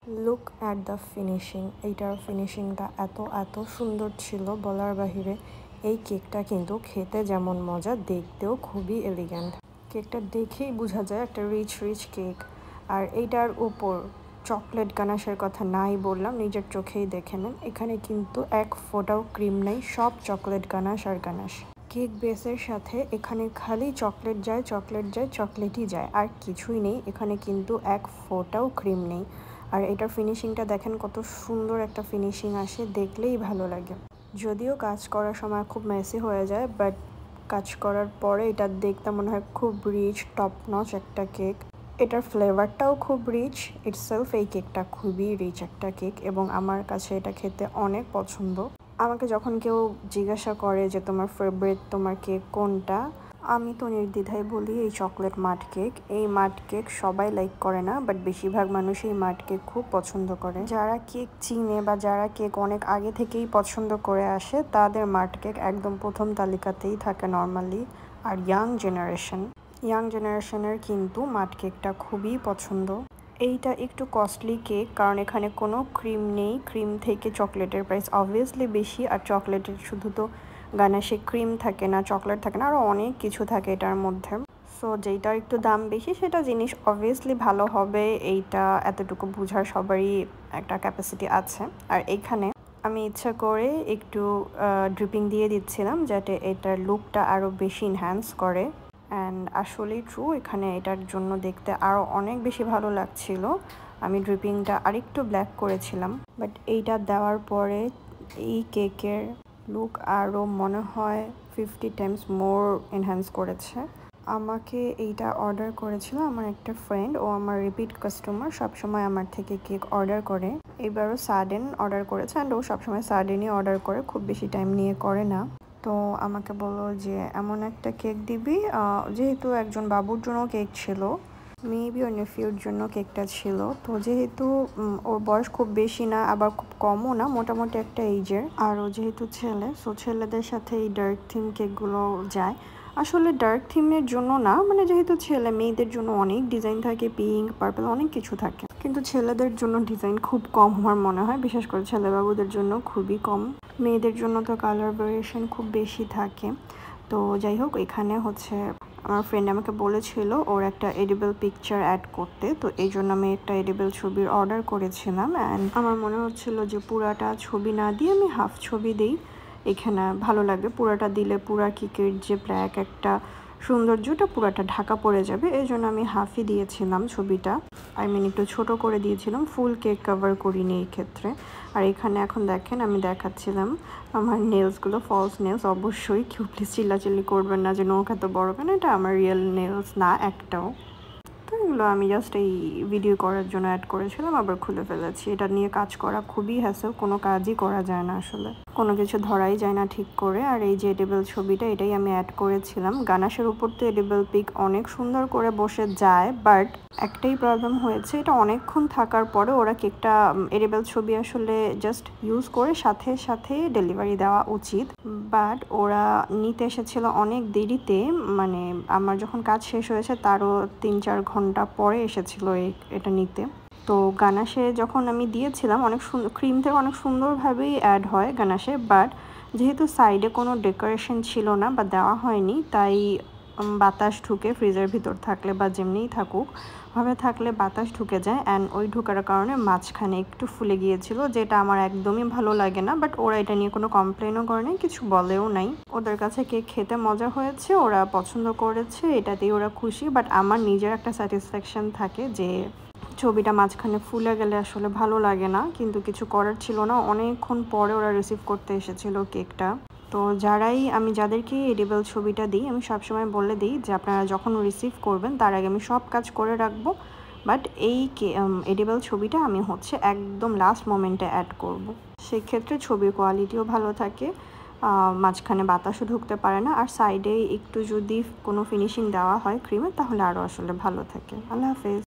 Look at the finishing. এইটার ফিনিশিংটা এত সুন্দর ছিল বলার বাহিরে। এই কেকটা কিন্তু খেতে যেমন মজা, দেখতেও খুবই এলিগ্যান্ট। কেকটা দেখেই বোঝা যায় একটা রিচ কেক। আর এইটার উপর চকলেট গানাশের কথা নাই বললাম, নিজের চোখেই দেখে নেন। এখানে কিন্তু এক ফোঁটাও ক্রিম নেই, সব চকলেট গানাশ আর গানাশ। কেক বেসের সাথে এখানে খালি চকলেট যায়, চকলেটই যায়, আর কিছুই নেই। এখানে কিন্তু এক ফোঁটাও ক্রিম নেই। আর এটার ফিনিশিংটা দেখেন, কত সুন্দর একটা ফিনিশিং আসে, দেখলেই ভালো লাগে। যদিও কাজ করার সময় খুব মেসি হয়ে যায়, বাট কাজ করার পরে এটা দেখতে মনে হয় খুব রিচ, টপ নচ একটা কেক। এটার ফ্লেভারটাও খুব রিচ ইটসেলফ। এই কেকটা খুবই রিচ একটা কেক এবং আমার কাছে এটা খেতে অনেক পছন্দ। আমাকে যখন কেউ জিজ্ঞাসা করে যে তোমার ফেভারিট তোমার কেক কোনটা, আমি তো নির্দ্বিধায় বলি এই চকলেট মাড কেক। এই মাড কেক সবাই লাইক করে না, বাট বেশিরভাগ মানুষ এই মাড কেক খুব পছন্দ করে। যারা কেক চিনে বা যারা কেক অনেক আগে থেকেই পছন্দ করে আসে, তাদের মাড কেক একদম প্রথম তালিকাতেই থাকে নর্মালি। আর ইয়াং জেনারেশনের কিন্তু মাড কেকটা খুবই পছন্দ। এইটা একটু কস্টলি কেক, কারণ এখানে কোনো ক্রিম নেই। ক্রিম থেকে চকলেটের প্রাইস অবভিয়াসলি বেশি। আর চকলেটের শুধু তো গানাশে ক্রিম থাকে না, চকলেট থাকে না, আরও অনেক কিছু থাকে এটার মধ্যে। সো যেইটার একটু দাম বেশি সেটা জিনিস অবভিয়াসলি ভালো হবে, এইটা এতটুকু বোঝার সবারই একটা ক্যাপাসিটি আছে। আর এইখানে আমি ইচ্ছা করে একটু ড্রিপিং দিয়ে দিচ্ছিলাম, যাতে এটার লুকটা আরও বেশি এনহ্যান্স করে। অ্যান্ড আসলেই ট্রু, এখানে এটার জন্য দেখতে আরও অনেক বেশি ভালো লাগছিল। আমি ড্রিপিংটা আরেকটু ব্ল্যাক করেছিলাম, বাট এইটা দেওয়ার পরে এই কেকের লুক আরও মনে হয় 50 টাইমস মোর এনহ্যান্স করেছে। আমাকে এইটা অর্ডার করেছিল আমার একটা ফ্রেন্ড, ও আমার রিপিট কাস্টমার, সবসময় আমার থেকে কেক অর্ডার করে। এবারও সাডেন অর্ডার করেছে, অ্যান্ড ও সবসময় সাডেনই অর্ডার করে, খুব বেশি টাইম নিয়ে করে না। তো আমাকে বললো যে এমন একটা কেক দিবি, যেহেতু একজন বাবুর জন্য কেক ছিল, মেবি ওর নেফিউর জন্য কেকটা ছিল। তো যেহেতু ওর বয়স খুব বেশি না, আবার খুব কমও না, মোটামুটি একটা এইজের। আর ও যেহেতু ছেলে, সো ছেলেদের সাথে এই ডার্ক থিম কেকগুলো যায়। আসলে ডার্ক থিমের জন্য না, মানে যেহেতু ছেলে, মেয়েদের জন্য অনেক ডিজাইন থাকে, পিঙ্ক, পার্পল, অনেক কিছু থাকে, কিন্তু ছেলেদের জন্য ডিজাইন খুব কম আমার মনে হয়, বিশেষ করে ছেলে বাবুদের জন্য খুবই কম। মেয়েদের জন্য তো কালার ভেরিয়েশন খুব বেশি থাকে। তো যাই হোক, এখানে হচ্ছে আমার ফ্রেন্ড আমাকে বলেছিল ওর একটা এডিবল পিকচার অ্যাড করতে, তো এই জন্য আমি একটা এডিবল ছবির অর্ডার করেছিলাম। অ্যান্ড আমার মনে হচ্ছিল যে পুরাটা ছবি না দিয়ে আমি হাফ ছবি দিই, এখানে ভালো লাগবে। পুরাটা দিলে পুরা কেকের যে ব্ল্যাক একটা সৌন্দর্যটা পুরাটা ঢাকা পড়ে যাবে, এই জন্য আমি হাফই দিয়েছিলাম ছবিটা। একটু ছোট করে দিয়েছিলাম, ফুল কেক কভার করিনি এই ক্ষেত্রে। আর এখানে এখন দেখেন আমি দেখাচ্ছিলাম আমার নেলসগুলো, ফলস নেলস। অবশ্যই কেউ প্লিজ চিল্লাচিল্লি করবেন না যে নৌকা তো বড় কেন, এটা আমার রিয়েল নেলস না একটাও। তো এগুলো আমি জাস্ট এই ভিডিও করার জন্য অ্যাড করেছিলাম, আবার খুলে ফেলেছি। এটা নিয়ে কাজ করা খুবই হ্যাসেল, কোনো কাজই করা যায় না, আসলে কোনো কিছু ধরাই যায় না ঠিক করে। আর এই যে এডিবল ছবিটা, এটাই আমি অ্যাড করেছিলাম। গানাশের উপর তো এডিবল পিক অনেক সুন্দর করে বসে যায়, বাট একটাই প্রবলেম হয়েছে, এটা অনেকক্ষণ থাকার পরে ওরা কেকটা এডিবল ছবি আসলে জাস্ট ইউজ করে সাথে সাথে ডেলিভারি দেওয়া উচিত, বাট ওরা নিতে এসেছিল অনেক দেরিতে। মানে আমার যখন কাজ শেষ হয়েছে তারও 3-4 ঘন্টা পরে এসেছিল এটা নিতে। তো গানাশে যখন আমি দিয়েছিলাম, অনেক সুন্দর ক্রিম থেকে অনেক সুন্দরভাবেই অ্যাড হয় গানাশে, বাট যেহেতু সাইডে কোনো ডেকোরেশন ছিল না বা দেওয়া হয়নি, তাই বাতাস ঢুকে ফ্রিজের ভিতর থাকলে বা যেমনিই থাকুক ভাবে থাকলে বাতাস ঢুকে যায়, অ্যান্ড ওই ঢোকার কারণে মাঝখানে একটু ফুলে গিয়েছিল, যেটা আমার একদমই ভালো লাগে না। বাট ওরা এটা নিয়ে কোনো কমপ্লেনও করে নাই, কিছু বলেও নাই। ওদের কাছে কেক খেতে মজা হয়েছে, ওরা পছন্দ করেছে, এটাতেই ওরা খুশি। বাট আমার নিজের একটা স্যাটিসফ্যাকশন থাকে যে ছবিটা মাঝখানে ফুলে গেলে আসলে ভালো লাগে না, কিন্তু কিছু করার ছিল না। অনেকক্ষণ পরে ওরা রিসিভ করতে এসেছিল কেকটা। তো আমি যাদেরকে এডিবল ছবিটা দিই, আমি সবসময় বলে দিই যে আপনারা যখন রিসিভ করবেন তার আগে আমি সব কাজ করে রাখবো, বাট এই এডিবল ছবিটা আমি হচ্ছে একদম লাস্ট মোমেন্টে অ্যাড করব। সেক্ষেত্রে ছবির কোয়ালিটিও ভালো থাকে, মাঝখানে বাতাসও ঢুকতে পারে না, আর সাইডে একটু যদি কোনো ফিনিশিং দেওয়া হয় ক্রিমের, তাহলে আরও আসলে ভালো থাকে। আল্লাহ হাফেজ।